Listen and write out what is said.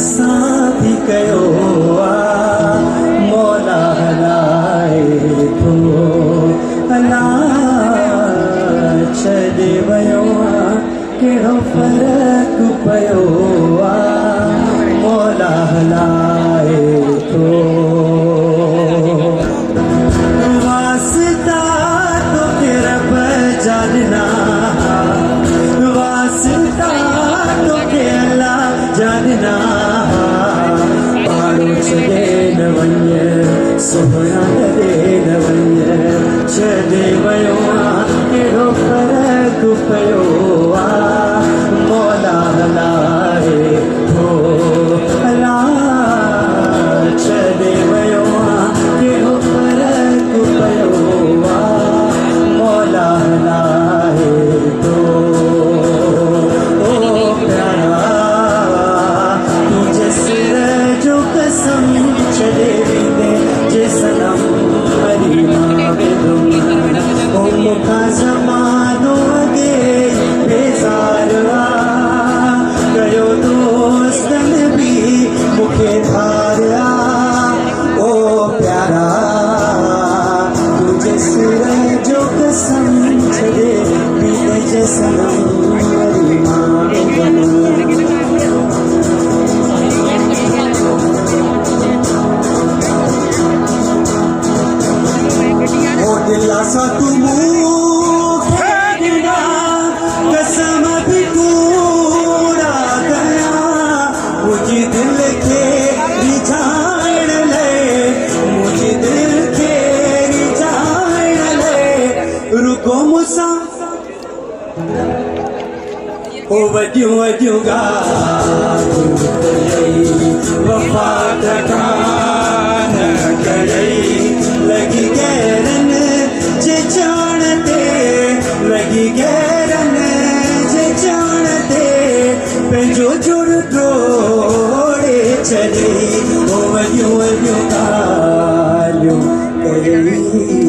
साथी कयो मौला हलाए थो हला छॾे वियो कहिड़ो फ़र्क़ु पियो मौला हलाए थो वास्ता तोखे रब जानना वास्ता तोखे अल्लाह जानना पाड़ो छॾे न वञ सोहणा ॾे न वञ छॾे वियो कहिड़ो फ़र्क़ु पियो मौला हलाए थो हला छॾे वियो कहिड़ो फ़र्क़ु पियो मौला हलाए थो छॾे वेंदे जे सनम हरी मां वेंदुमि मूंखां ज़मानो अॻे बेज़ार कयो दोस्तनि बि मूंखे धारिया ओ प्यारा तुंहिंजे सिर जो कसम छॾे वेंदे जे सनम हरी मां वेंदुमि दिलासा तू मूंखे ॾिना कसम बि पूरा कया मुंहिंजी दिलि खे रिझाइण लाइ मुंहिंजी दिलि खे रिझाइण लाइ रुको मूंसां ओ वॾियूं वॾियूं ॻाल्हियूं कयई वफ़ा कान कयई लॻी गैरनि जे चवण ते लॻी गैरनि जे चवण ते पंहिंजो जुड़ तोड़े छॾी ओ वॾियूं वॾियूं ॻाल्हियूं कयई